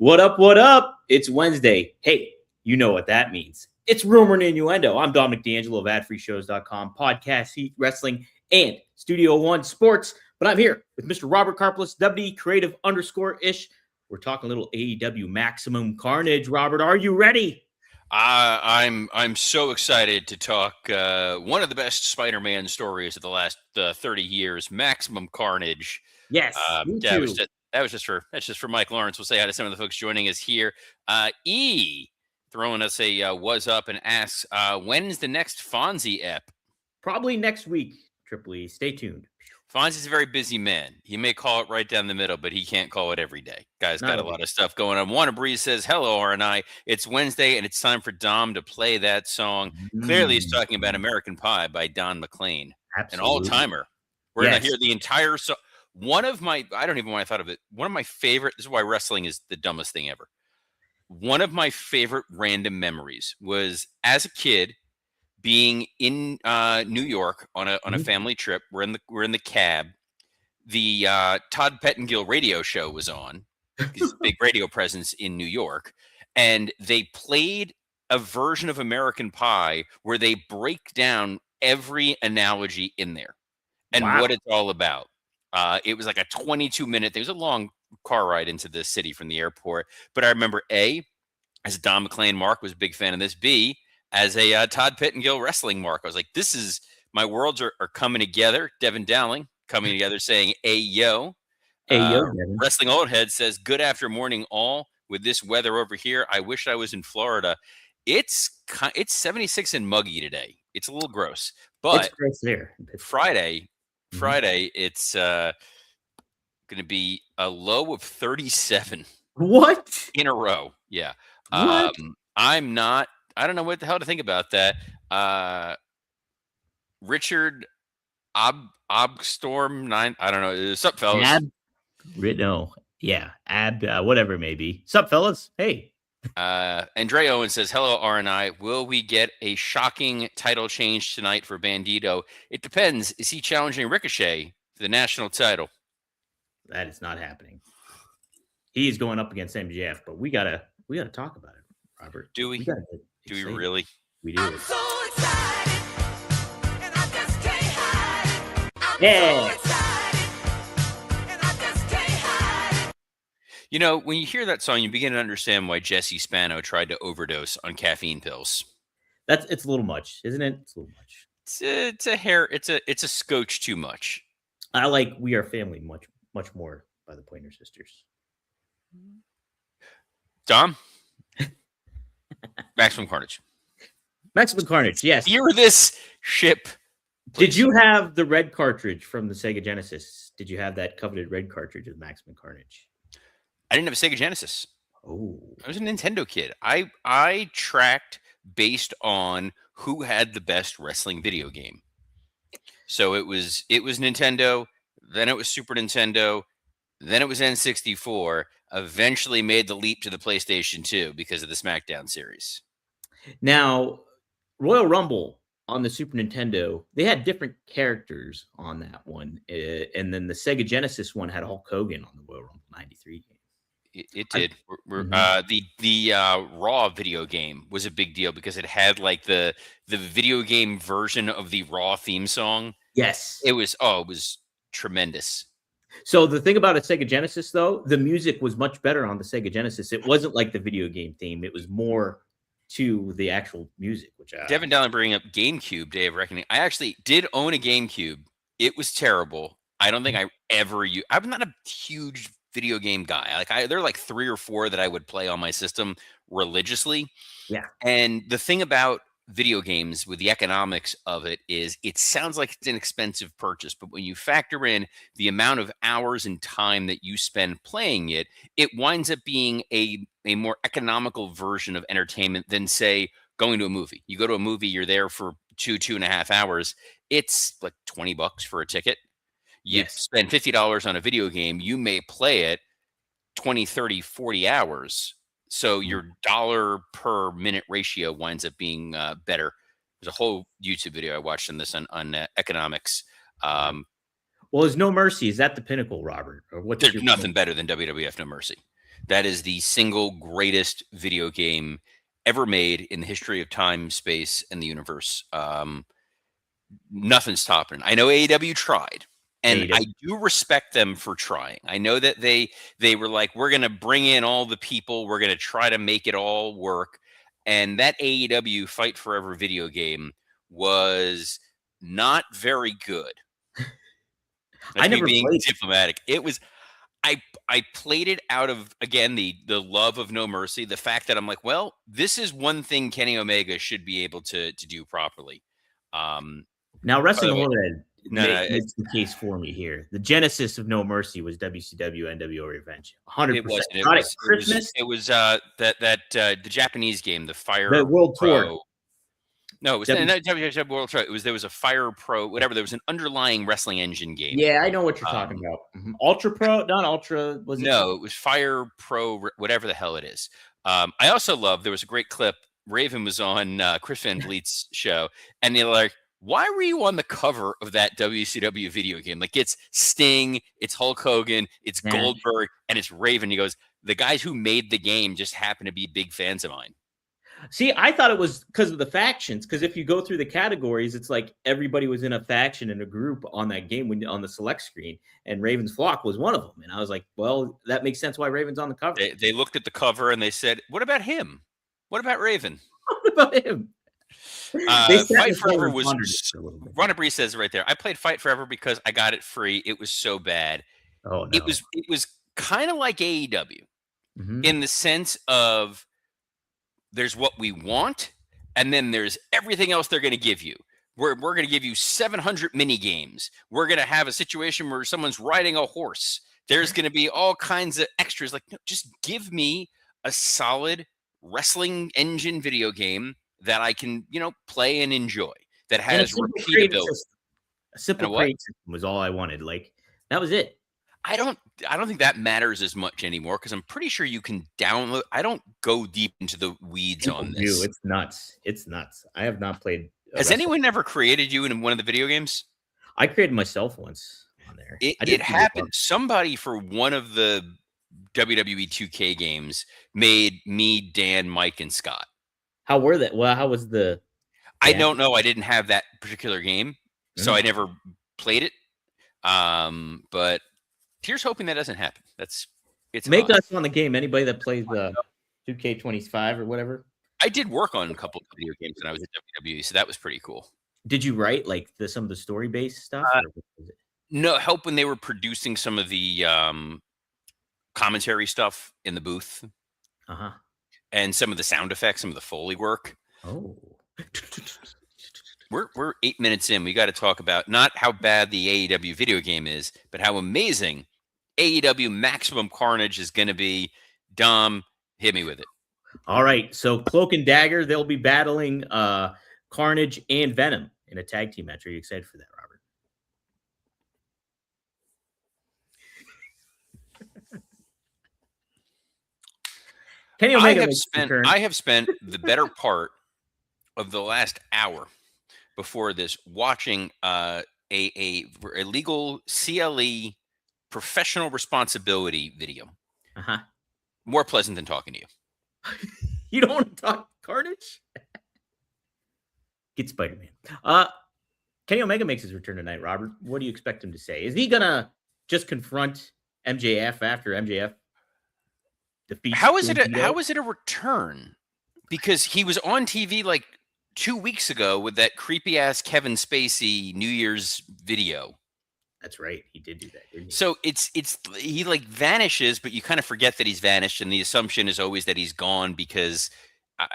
What up? What up? It's Wednesday. Hey, you know what that means. It's Rumor and Innuendo. I'm Dominic D'Angelo of AdFreeShows.com, Podcast, Heat, Wrestling, and Studio One Sports. But I'm here with Mr. Robert Karplus, WD Creative _ish. We're talking a little AEW Maximum Carnage. Robert, are you ready? I'm so excited to talk one of the best Spider-Man stories of the last 30 years, Maximum Carnage. Yes, me too. That's just for Mike Lawrence. We'll say hi to some of the folks joining us here. E throwing us a was up and asks, when's the next Fonzie ep? Probably next week, Triple E. Stay tuned. Fonzie's a very busy man. He may call it right down the middle, but he can't call it every day. Guy's got a lot of stuff going on. Wanna Breeze says, hello, R&I. It's Wednesday, and it's time for Dom to play that song. Clearly, he's talking about American Pie by Don McLean. Absolutely. An all-timer. We're going to hear the entire song. One of my, I don't even know why I thought of it. One of my favorite, this is why wrestling is the dumbest thing ever. One of my favorite random memories was, as a kid, being in New York on a family trip. We're in the cab. The Todd Pettengill radio show was on. He's a big radio presence in New York, and they played a version of American Pie where they break down every analogy in there and what it's all about. It was like a 22-minute. There was a long car ride into the city from the airport, but I remember A, as a Don McLean mark, was a big fan of this. B, as a Todd Pettengill wrestling mark, I was like, this is, my worlds are coming together. Devin Dowling coming together saying, "Ayo." Ayo, Wrestling Old Head says, good after morning all. With this weather over here, I wish I was in Florida. It's 76 and muggy today. It's a little gross, but it's gross there. Friday, it's going to be a low of 37. What? In a row. Yeah. What? I don't know what the hell to think about that. Richard Obstorm 9. I don't know. Sup, fellas? Whatever it may be. Sup, fellas? Hey. Andre Owen says, hello, R&I. Will we get a shocking title change tonight for Bandito? It depends. Is he challenging Ricochet for the national title? That is not happening. He's going up against MJF, but we gotta talk about it, Robert. Do we? Do we really? We do. I'm so excited, and I just can't hide it. I'm Yeah. so excited, and I just can't hide it. You know, when you hear that song, you begin to understand why Jesse Spano tried to overdose on caffeine pills. It's a little much, isn't it? It's a little much. It's a scotch too much. I like We Are Family much more by the Pointer Sisters. Dom? Maximum Carnage. Maximum Carnage, yes. Steer this ship. Please. Did you have the red cartridge from the Sega Genesis? Did you have that coveted red cartridge of Maximum Carnage? I didn't have a Sega Genesis. Oh. I was a Nintendo kid. I tracked based on who had the best wrestling video game. So it was Nintendo, then it was Super Nintendo, then it was N64, eventually made the leap to the PlayStation 2 because of the SmackDown series. Now, Royal Rumble on the Super Nintendo, they had different characters on that one. And then the Sega Genesis one had Hulk Hogan on the Royal Rumble 93 game. It did. The Raw video game was a big deal because it had like the video game version of the Raw theme song. Yes. It was tremendous. So the thing about a Sega Genesis, though, the music was much better on the Sega Genesis. It wasn't like the video game theme. It was more to the actual music. Which Devin Dallin bringing up GameCube, Day of Reckoning. I actually did own a GameCube. It was terrible. I don't think I ever used. I'm not a huge video game guy. There are like 3 or 4 that I would play on my system religiously. Yeah. And the thing about video games with the economics of it is it sounds like it's an expensive purchase, but when you factor in the amount of hours and time that you spend playing it, it winds up being a more economical version of entertainment than, say, going to a movie. You go to a movie, you're there for 2.5 hours. It's like $20 for a ticket. You spend $50 on a video game, you may play it 20, 30, 40 hours. So your dollar per minute ratio winds up being better. There's a whole YouTube video I watched on this on economics. Well, there's No Mercy. Is that the pinnacle, Robert? Or what? There's nothing better than WWF No Mercy. That is the single greatest video game ever made in the history of time, space, and the universe. Nothing's topping it. I know AEW tried, and I do respect them for trying. I know that they were like, we're going to bring in all the people, we're going to try to make it all work. And that AEW Fight Forever video game was not very good. I never being played diplomatic. It was. I played it out of, again, the love of No Mercy, the fact that I'm like, well, this is one thing Kenny Omega should be able to do properly. Now, Wrestling Horror it's the case for me here. The genesis of No Mercy was WCW NWO Revenge. 100%. It was Christmas. It was the Japanese game, the Fire the World Pro. Tour. No, it was not WCW World Tour. There was a Fire Pro, whatever. There was an underlying wrestling engine game. Yeah, I know what you're talking about. Ultra Pro, not Ultra. It was Fire Pro, whatever the hell it is. I also love, there was a great clip. Raven was on Chris Van Vliet's show, and they're like, why were you on the cover of that WCW video game? Like, it's Sting, it's Hulk Hogan, it's Goldberg, and it's Raven. He goes, the guys who made the game just happen to be big fans of mine. See, I thought it was because of the factions. Because if you go through the categories, it's like everybody was in a faction in a group on that game on the select screen, and Raven's Flock was one of them. And I was like, well, that makes sense why Raven's on the cover. They looked at the cover and they said, what about him? What about Raven? What about him? Fight Forever was. Ron Bree says right there, I played Fight Forever because I got it free. It was so bad. Oh, no. It was kind of like AEW in the sense of, there's what we want, and then there's everything else they're going to give you. We're going to give you 700 mini games. We're going to have a situation where someone's riding a horse. There's going to be all kinds of extras. Like, no, just give me a solid wrestling engine video game that I can, play and enjoy. That has repeatability. A simple crate system was all I wanted. Like, that was it. I don't think that matters as much anymore, because I'm pretty sure you can download. I don't go deep into the weeds on this. It's nuts. It's nuts. I have not played. Has anyone ever created you in one of the video games? I created myself once on there. It happened. Somebody for one of the WWE 2K games made me, Dan, Mike, and Scott. How were they? Well, how was the? I don't know. I didn't have that particular game, so I never played it. But here's hoping that doesn't happen. It's make us on the game. Anybody that plays the 2K25 or whatever. I did work on a couple of video games when I was at WWE, so that was pretty cool. Did you write like some of the story based stuff? No, help when they were producing some of the commentary stuff in the booth, and some of the sound effects, some of the Foley work. Oh. We're 8 minutes in. We got to talk about not how bad the AEW video game is, but how amazing AEW Maximum Carnage is going to be. Dom, hit me with it. All right. So Cloak and Dagger, they'll be battling Carnage and Venom in a tag team match. Are you excited for that, Robert? Kenny Omega I have spent the better part of the last hour before this watching a legal CLE professional responsibility video. More pleasant than talking to you. You don't want to talk Carnage? Get Spider-Man. Kenny Omega makes his return tonight, Robert. What do you expect him to say? Is he gonna just confront MJF after MJF defeats? How is it a return? Because he was on TV like 2 weeks ago with that creepy ass Kevin Spacey New Year's video. That's right. He did do that, didn't he? So he like vanishes, but you kind of forget that he's vanished. And the assumption is always that he's gone because,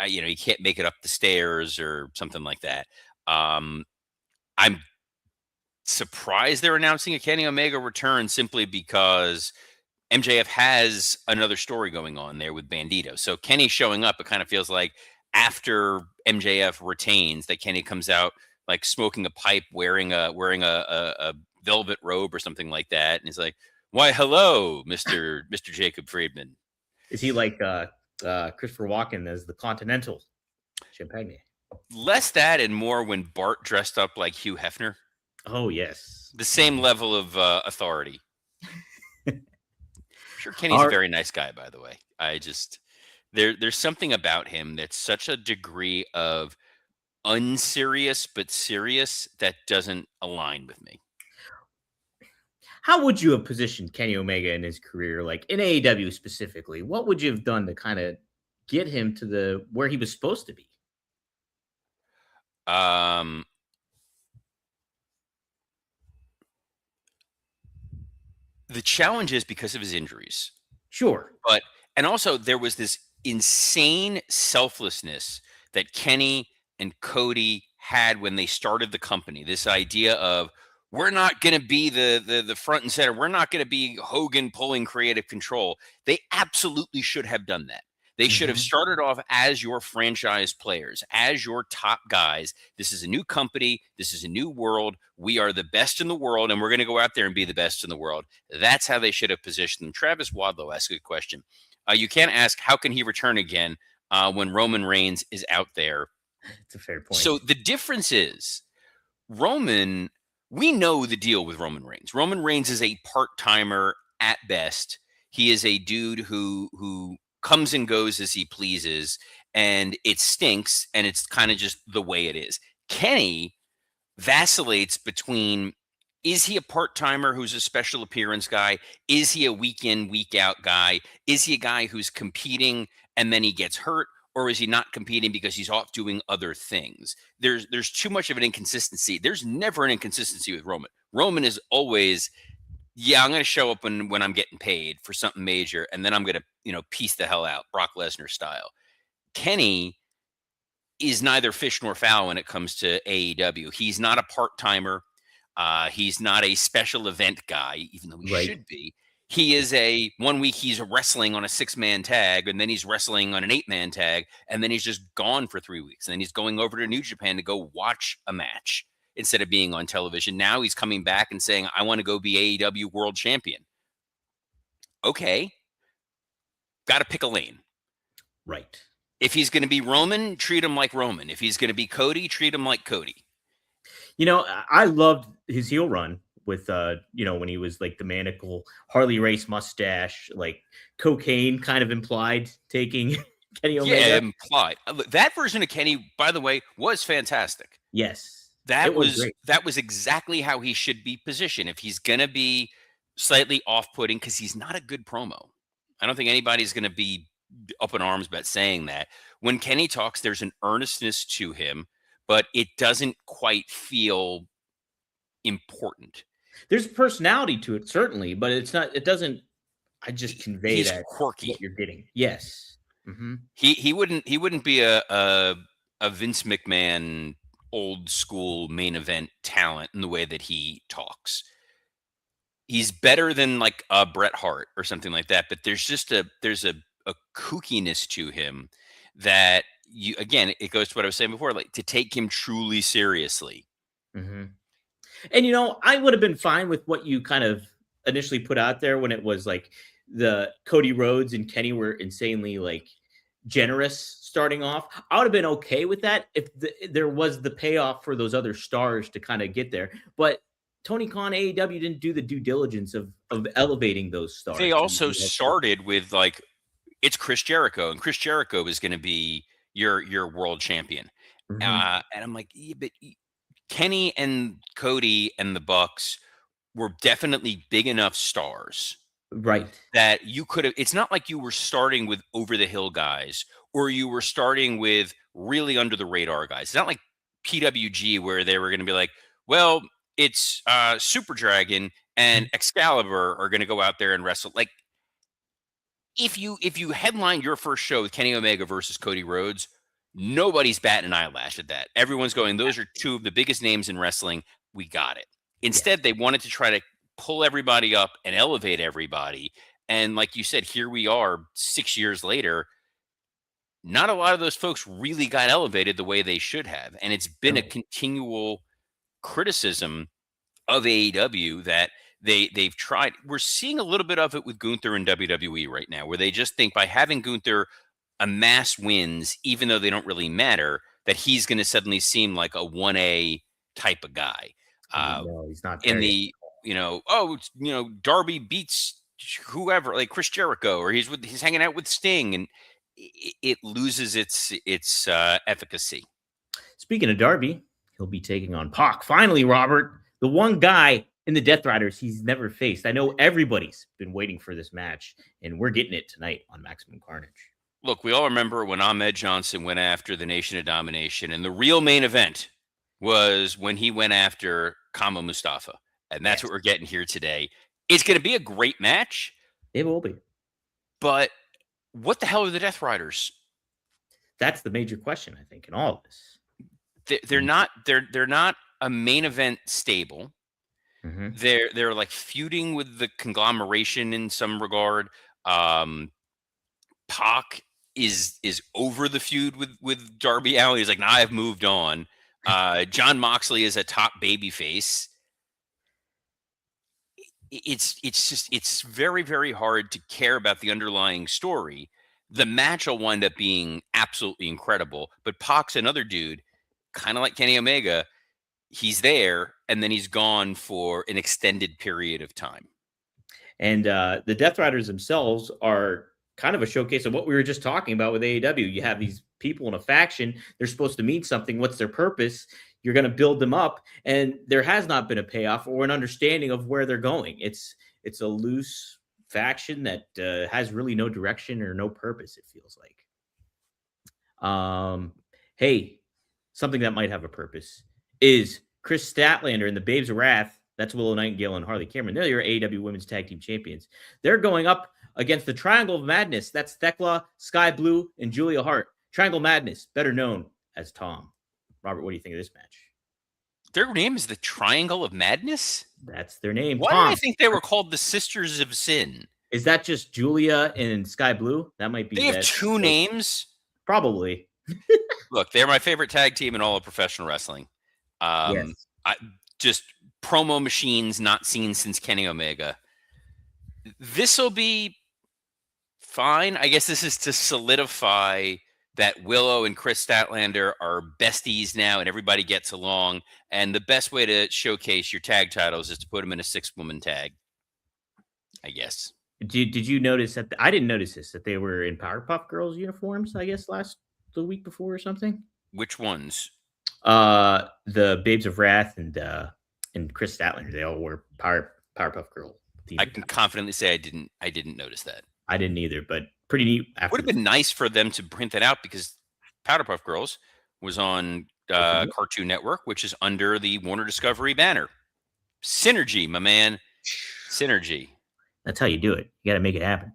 he can't make it up the stairs or something like that. I'm surprised they're announcing a Kenny Omega return simply because MJF has another story going on there with Bandito. So Kenny showing up, it kind of feels like after MJF retains that Kenny comes out like smoking a pipe, wearing a velvet robe or something like that, and he's like, "Why, hello, Mr. Jacob Friedman." Is he like Christopher Walken as the Continental Champagne? Less that and more when Bart dressed up like Hugh Hefner. Oh yes, the same level of authority. sure Kenny's a very nice guy, by the way. I just there's something about him that's such a degree of unserious but serious that doesn't align with me. How would you have positioned Kenny Omega in his career, like in AEW specifically? What would you have done to kind of get him to the where he was supposed to be? The challenge is because of his injuries. Sure. And also there was this insane selflessness that Kenny and Cody had when they started the company. This idea of we're not going to be the front and center. We're not going to be Hogan pulling creative control. They absolutely should have done that. They should have started off as your franchise players, as your top guys. This is a new company. This is a new world. We are the best in the world, and we're going to go out there and be the best in the world. That's how they should have positioned them. Travis Wadlow asked a good question. You can't ask, how can he return again when Roman Reigns is out there? It's a fair point. So the difference is Roman, we know the deal with Roman Reigns. Roman Reigns is a part-timer at best. He is a dude who comes and goes as he pleases, and it stinks, and it's kind of just the way it is. Kenny vacillates between, is he a part-timer who's a special appearance guy? Is he a week in, week out guy? Is he a guy who's competing and then he gets hurt? Or is he not competing because he's off doing other things? There's too much of an inconsistency. There's never an inconsistency with Roman. Roman is always, yeah, I'm going to show up when I'm getting paid for something major, and then I'm going to, piece the hell out, Brock Lesnar style. Kenny is neither fish nor fowl when it comes to AEW. He's not a part-timer. He's not a special event guy, even though he should be. He is 1 week he's wrestling on a 6-man tag, and then he's wrestling on an 8-man tag, and then he's just gone for 3 weeks. And then he's going over to New Japan to go watch a match instead of being on television. Now he's coming back and saying, I want to go be AEW world champion. Okay. Got to pick a lane. Right. If he's going to be Roman, treat him like Roman. If he's going to be Cody, treat him like Cody. I loved his heel run with, when he was like the manacle Harley Race mustache, like cocaine kind of implied taking Kenny Omega. Yeah, implied. That version of Kenny, by the way, was fantastic. Yes. That was exactly how he should be positioned. If he's going to be slightly off-putting, because he's not a good promo. I don't think anybody's going to be up in arms about saying that. When Kenny talks, there's an earnestness to him, but it doesn't quite feel important. There's personality to it, certainly, but it doesn't, I just convey he's that quirky. What you're getting. Yes. Mm-hmm. He wouldn't be a Vince McMahon old school main event talent in the way that he talks. He's better than like a Bret Hart or something like that, but there's a kookiness to him that it goes to what I was saying before, like to take him truly seriously. Mm-hmm. And I would have been fine with what you kind of initially put out there when it was like the Cody Rhodes and Kenny were insanely like generous starting off. I would have been okay with that if there was the payoff for those other stars to kind of get there. But Tony Khan, AEW didn't do the due diligence of elevating those stars. They also started with like, it's Chris Jericho, and Chris Jericho is going to be your world champion. Mm-hmm. And I'm like, yeah, but Kenny and Cody and the Bucks were definitely big enough stars. Right. That you could have, it's not like you were starting with over the hill guys or you were starting with really under the radar guys. It's not like PWG where they were going to be like, well, it's Super Dragon and Excalibur are going to go out there and wrestle. Like if you headline your first show with Kenny Omega versus Cody Rhodes, nobody's batting an eyelash at that. Everyone's going, those are two of the biggest names in wrestling. We got it. Instead, they wanted to try to pull everybody up and elevate everybody. And like you said, here we are 6 years later. Not a lot of those folks really got elevated the way they should have. And it's been a continual criticism of AEW that they've tried. We're seeing a little bit of it with Gunther and WWE right now, where they just think by having Gunther amass wins, even though they don't really matter, that he's going to suddenly seem like a 1A type of guy. No, he's not. In the, Darby beats whoever, like Chris Jericho, or he's hanging out with Sting, and it loses its efficacy. Speaking of Darby, he'll be taking on Pac. Finally, Robert, the one guy in the Death Riders he's never faced. I know everybody's been waiting for this match, and we're getting it tonight on Maximum Carnage. Look, we all remember when Ahmed Johnson went after the Nation of Domination, and the real main event was when he went after Kama Mustafa. And that's what we're getting here today. It's going to be a great match. It will be. But what the hell are the Death Riders? That's the major question, I think, in all of this. They're not a main event stable. Mm-hmm. They're like feuding with the conglomeration in some regard. Pac is over the feud with Darby Allin. He's like, nah, I've moved on. John Moxley is a top babyface. It's very, very hard to care about the underlying story. The match will wind up being absolutely incredible, but Pac's another dude, kind of like Kenny Omega. He's there, and then he's gone for an extended period of time. And the Death Riders themselves are kind of a showcase of what we were just talking about with AEW. You have these people in a faction. They're supposed to mean something. What's their purpose? You're going to build them up, and there has not been a payoff or an understanding of where they're going. It's a loose faction that has really no direction or no purpose, it feels like. Hey, something that might have a purpose is Chris Statlander and the Babes of Wrath. That's Willow Nightingale and Harley Cameron. They're your AEW Women's Tag Team Champions. They're going up against the Triangle of Madness. That's Thekla, Sky Blue, and Julia Hart. Triangle Madness, better known as Tom. Robert, what do you think of this match? Their name is the Triangle of Madness? That's their name. Why Tom. did I think they were called the Sisters of Sin? Is that just Julia and Sky Blue? That might be. They have two names? Probably. Look, they're my favorite tag team in all of professional wrestling. Yes. Just promo machines not seen since Kenny Omega. This will be fine. I guess this is to solidify that Willow and Chris Statlander are besties now and everybody gets along. And the best way to showcase your tag titles is to put them in a 6-woman tag, I guess. Did you notice that? I didn't notice this, that they were in Powerpuff Girls uniforms, I guess, the week before or something. Which ones? The Babes of Wrath and Chris Statlander. They all wore Powerpuff Girl. I can confidently say I didn't notice that. I didn't either, but pretty neat. Would have been nice for them to print that out because Powerpuff Girls was on Cartoon Network, which is under the Warner Discovery banner. Synergy, my man. Synergy. That's how you do it. You got to make it happen.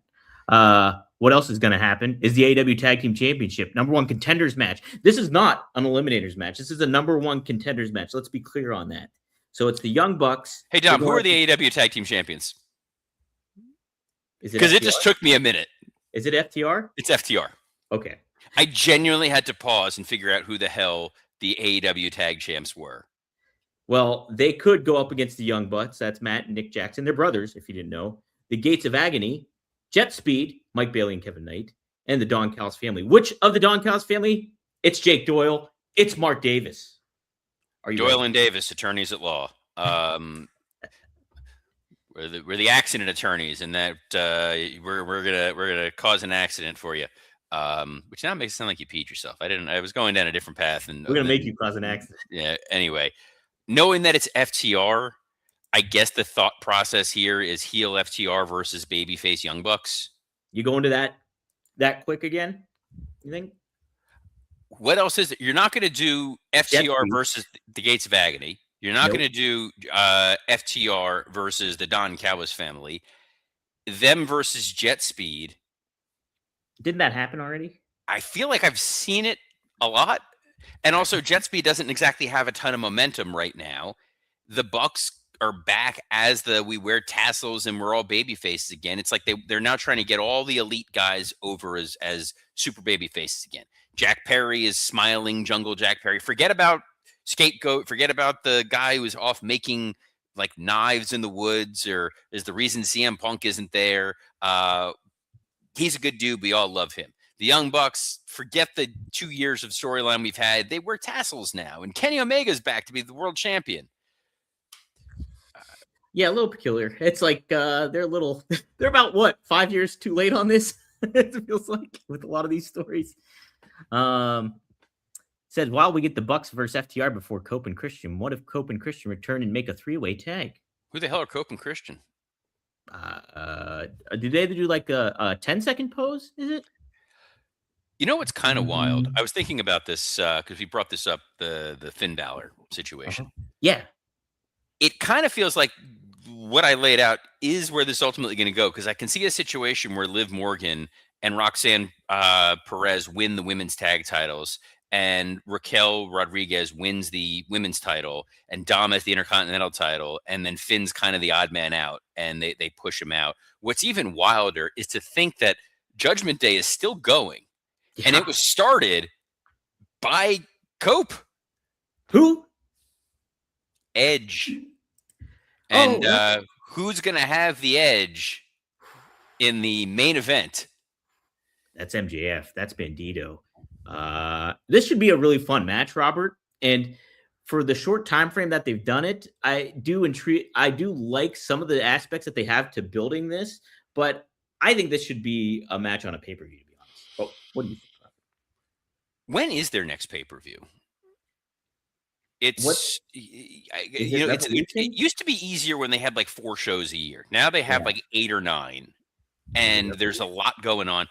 What else is going to happen is the AEW Tag Team Championship, number one contenders match. This is not an eliminators match. This is a number one contenders match. Let's be clear on that. So it's the Young Bucks. Hey, Dom, who are the AEW Tag Team Champions? Because it just took me a minute. Is it FTR? It's FTR. Okay. I genuinely had to pause and figure out who the hell the AEW Tag Champs were. Well, they could go up against the Young Bucks. That's Matt and Nick Jackson. They're brothers, if you didn't know. The Gates of Agony, Jet Speed, Mike Bailey and Kevin Knight, and the Don Callis family. Which of the Don Callis family? It's Jake Doyle. It's Mark Davis. Are you Doyle ready? and Davis, attorneys at law. We're the accident attorneys, and that we're gonna cause an accident for you. Which now makes it sound like you peed yourself. I was going down a different path, and We're gonna make you cause an accident. Yeah. Anyway, knowing that it's FTR, I guess the thought process here is heel FTR versus babyface Young Bucks. You go into that quick again? You think? What else is it? You're not going to do FTR versus the Gates of Agony. You're not going to do FTR versus the Don Callis family. Them versus Jet Speed. Didn't that happen already? I feel like I've seen it a lot. And also, Jet Speed doesn't exactly have a ton of momentum right now. The Bucks are back as we wear tassels and we're all baby faces again. It's like they're now trying to get all the elite guys over as super baby faces again. Jack Perry is smiling Jungle Jack Perry. Forget about Scapegoat. Forget about the guy who was off making like knives in the woods or is the reason CM Punk isn't there. He's a good dude. We all love him. The Young Bucks, forget the 2 years of storyline we've had. They wear tassels now. And Kenny Omega's back to be the world champion. Yeah, a little peculiar. It's like they're they're about what 5 years too late on this. It feels like with a lot of these stories. Um, Said while we get the Bucks versus FTR before Cope and Christian, what if Cope and Christian return and make a 3-way tag? Who the hell are Cope and Christian? Did they do like a 10-second pose? Is it? You know what's kind of wild? I was thinking about this because we brought this up, the Finn Balor situation. Yeah. It kind of feels like what I laid out is where this is ultimately going to go, because I can see a situation where Liv Morgan and Roxanne Perez win the women's tag titles, and Raquel Rodriguez wins the women's title, and Dom has the Intercontinental title, and then Finn's kind of the odd man out, and they push him out. What's even wilder is to think that Judgment Day is still going, and it was started by Cope. Who? Edge. And who's going to have the edge in the main event? That's MJF. That's Bandito. This should be a really fun match, Robert. And for the short time frame that they've done it, I do like some of the aspects that they have to building this, but I think this should be a match on a pay-per-view, to be honest. Oh, what do you think? When is their next pay-per-view? It used to be easier when they had like 4 shows a year. Now they have like 8 or 9, and there's a lot going on.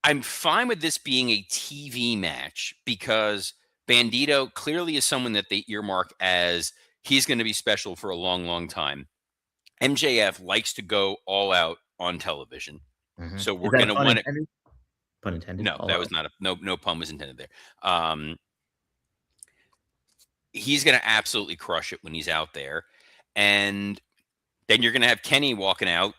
I'm fine with this being a TV match because Bandito clearly is someone that they earmark as he's going to be special for a long, long time. MJF likes to go all out on television. So we're going to want it. Pun intended. No, that was not no pun was intended there. He's going to absolutely crush it when he's out there. And then you're going to have Kenny walking out,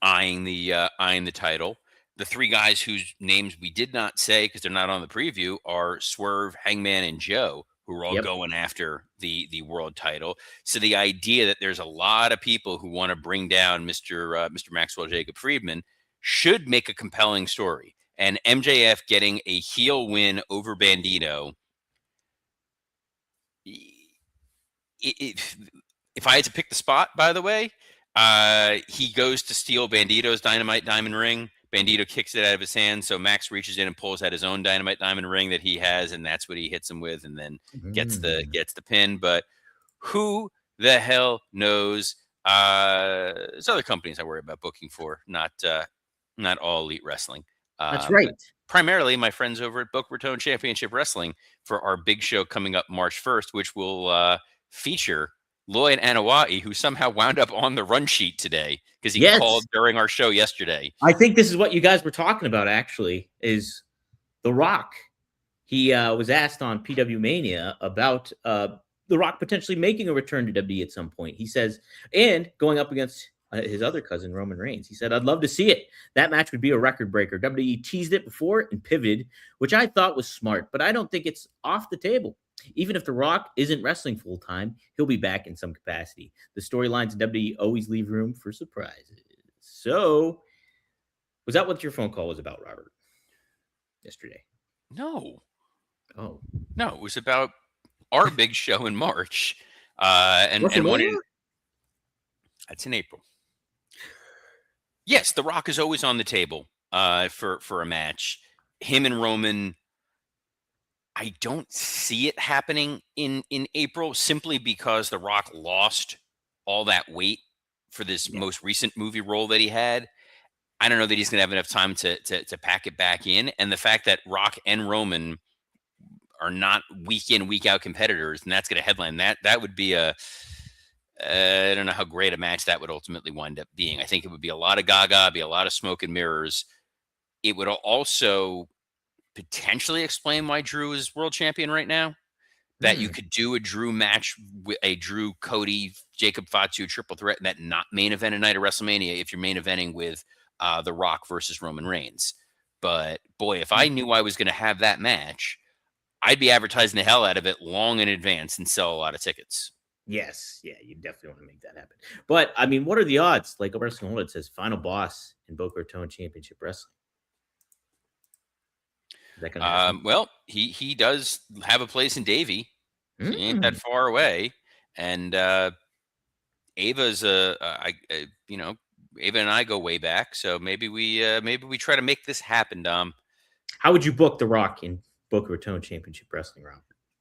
eyeing the title. The 3 guys whose names we did not say because they're not on the preview are Swerve, Hangman, and Joe, who are all going after the world title. So the idea that there's a lot of people who want to bring down Mr. Maxwell Jacob Friedman should make a compelling story. And MJF getting a heel win over Bandito, if I had to pick the spot, by the way, he goes to steal Bandito's Dynamite Diamond Ring. Bandito kicks it out of his hand, so Max reaches in and pulls out his own Dynamite Diamond Ring that he has, and that's what he hits him with, and then gets the pin. But who the hell knows? There's other companies I worry about booking for, not All Elite Wrestling. That's right. Primarily my friends over at Boca Raton Championship Wrestling for our big show coming up March 1st, which will feature Lloyd Anoa'i, who somehow wound up on the run sheet today because he called during our show yesterday. I think this is what you guys were talking about, actually, is The Rock. He was asked on PW Mania about The Rock potentially making a return to WWE at some point. He says, and going up against his other cousin, Roman Reigns. He said, I'd love to see it. That match would be a record breaker. WWE teased it before and pivoted, which I thought was smart, but I don't think it's off the table. Even if The Rock isn't wrestling full-time, he'll be back in some capacity. The storylines in WWE always leave room for surprises. So, was that what your phone call was about, Robert? Yesterday? No. Oh. No, it was about our big show in March. And when that's in April. Yes, The Rock is always on the table for a match. Him and Roman, I don't see it happening in April simply because The Rock lost all that weight for this most recent movie role that he had. I don't know that he's going to have enough time to pack it back in. And the fact that Rock and Roman are not week in, week out competitors, and that's going to headline that would be I don't know how great a match that would ultimately wind up being. I think it would be a lot of gaga, be a lot of smoke and mirrors. It would also potentially explain why Drew is world champion right now. That you could do a Drew match, with a Drew, Cody, Jacob Fatu triple threat, and that not main event a night of WrestleMania if you're main eventing with The Rock versus Roman Reigns. But boy, if I knew I was going to have that match, I'd be advertising the hell out of it long in advance and sell a lot of tickets. Yes. Yeah, you definitely want to make that happen. But, I mean, what are the odds? Like Wrestling World says, final boss in Boca Raton Championship Wrestling. Is that gonna well, he does have a place in Davie. He ain't that far away. And Ava's Ava and I go way back, so maybe we try to make this happen, Dom. How would you book The Rock in Boca Raton Championship Wrestling, Rob?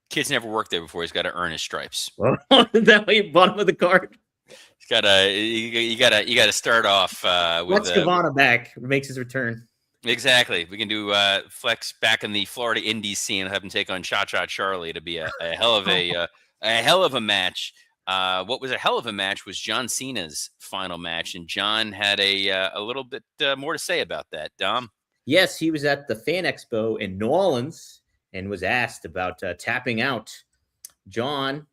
Kid's never worked there before. He's got to earn his stripes. Well, is that why you bottom of the card? He's you gotta start off with What's Cavana back? Makes his return. Exactly. We can do Flex back in the Florida Indies scene and have him take on Cha Cha Charlie to be a hell of a match. What was a hell of a match was John Cena's final match, and John had a little bit more to say about that. Dom? Yes, he was at the Fan Expo in New Orleans and was asked about tapping out. John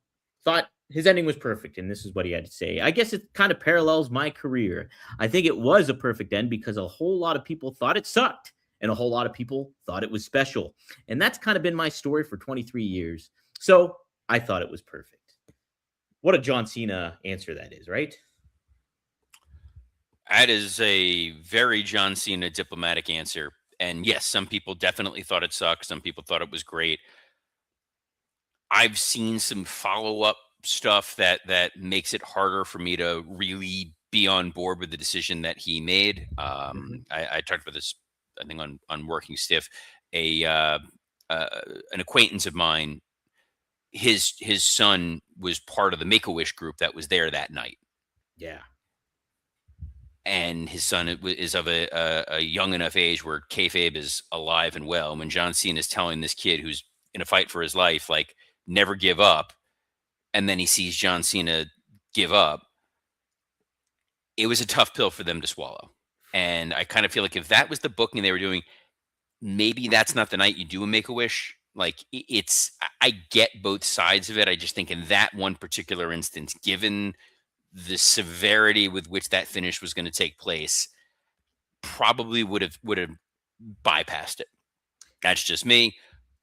thought his ending was perfect, and this is what he had to say. I guess it kind of parallels my career. I think it was a perfect end because a whole lot of people thought it sucked, and a whole lot of people thought it was special. And that's kind of been my story for 23 years. So I thought it was perfect. What a John Cena answer that is, right? That is a very John Cena diplomatic answer. And yes, some people definitely thought it sucked. Some people thought it was great. I've seen some follow-up stuff that makes it harder for me to really be on board with the decision that he made. I talked about this, I think, on Working Stiff. An acquaintance of mine, his son was part of the Make-A-Wish group that was there that night. Yeah. And his son is of a young enough age where kayfabe is alive and well. When John Cena is telling this kid who's in a fight for his life, like, never give up, and then he sees John Cena give up, it was a tough pill for them to swallow. And I kind of feel like if that was the booking they were doing, maybe that's not the night you do a Make-A-Wish. Like, I get both sides of it. I just think in that one particular instance, given the severity with which that finish was going to take place, probably would have bypassed it. That's just me.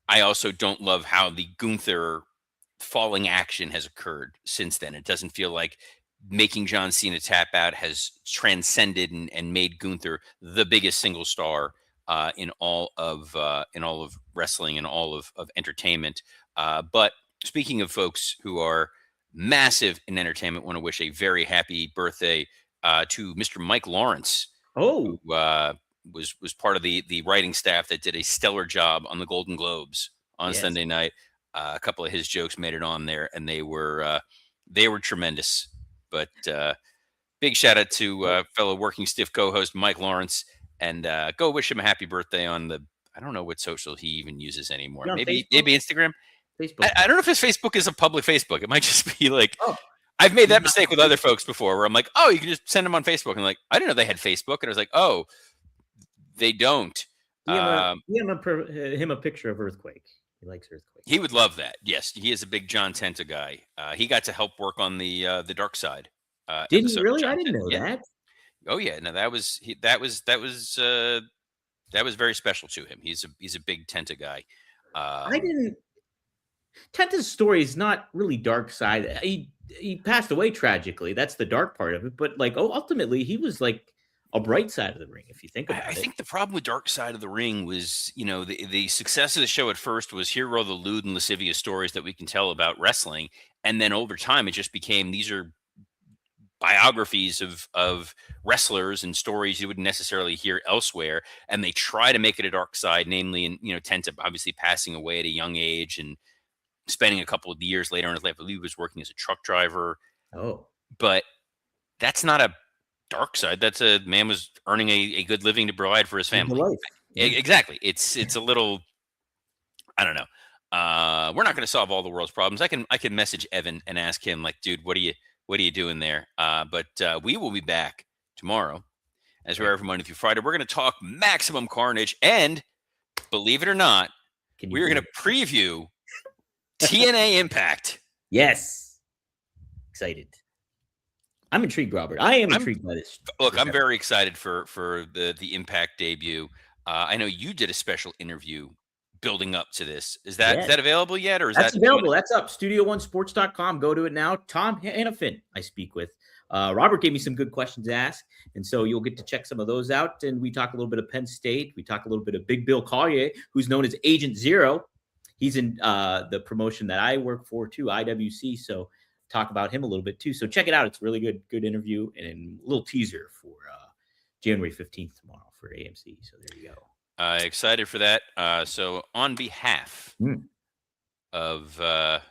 I also don't love how the Gunther falling action has occurred since then. It doesn't feel like making John Cena tap out has transcended and made Gunther the biggest single star in all of wrestling and all of entertainment. But speaking of folks who are massive in entertainment, want to wish a very happy birthday to Mr. Mike Lawrence. Oh, who was part of the writing staff that did a stellar job on the Golden Globes on Sunday night. A couple of his jokes made it on there, and they were tremendous. But big shout out to fellow Working Stiff co-host Mike Lawrence, and go wish him a happy birthday on the, I don't know what social he even uses anymore. Maybe Instagram. Facebook. I don't know if his Facebook is a public Facebook. It might just be like, I've made that mistake with other folks before where I'm like, oh, you can just send them on Facebook. And I'm like, I didn't know they had Facebook. And I was like, oh, they don't. Him a picture of Earthquake. He likes Earthquake. He would love that. Yes, he is a big John Tenta guy. He got to help work on the Dark Side. Did he really? I didn't know that. Oh yeah, no, that was very special to him. He's a big Tenta guy. I didn't. Tenta's story is not really Dark Side. He passed away tragically. That's the dark part of it. But like, ultimately, he was like a bright side of the ring, if you think about it. I think the problem with Dark Side of the Ring was, the success of the show at first was here are all the lewd and lascivious stories that we can tell about wrestling. And then over time, it just became, these are biographies of wrestlers and stories you wouldn't necessarily hear elsewhere. And they try to make it a dark side, namely, and, Tenta obviously passing away at a young age and spending a couple of years later in his life. I believe he was working as a truck driver. Oh, but that's not a dark side. That's a man was earning a good living to provide for his family. Yeah. Exactly. It's a little, I don't know. We're not going to solve all the world's problems. I can message Evan and ask him, like, dude, what are you doing there? But we will be back tomorrow, as we are every Monday through Friday. We're going to talk Maximum Carnage, and believe it or not, we're going to preview TNA Impact. Yes. Excited. I'm intrigued, Robert. I am intrigued by this. Look, I'm very excited for the Impact debut. I know you did a special interview building up to this. Is that available yet? Or that's available. That's up. Studio1sports.com. Go to it now. Tom Hannafin I speak with. Robert gave me some good questions to ask, and so you'll get to check some of those out. And we talk a little bit of Penn State. We talk a little bit of Big Bill Collier, who's known as Agent Zero. He's in the promotion that I work for too, IWC. So talk about him a little bit too. So check it out. It's a really good interview and a little teaser for January 15th tomorrow for AMC. So there you go. Excited for that. So on behalf of what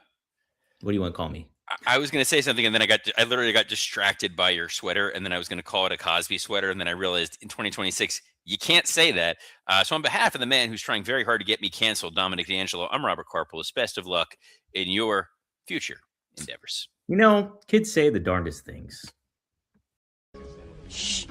do you want to call me? I was going to say something, and then I literally got distracted by your sweater, and then I was going to call it a Cosby sweater, and then I realized in 2026 you can't say that. So on behalf of the man who's trying very hard to get me canceled, Dominic D'Angelo, I'm Robert Karpolis. Best of luck in your future endeavors. You know, kids say the darndest things. Shh.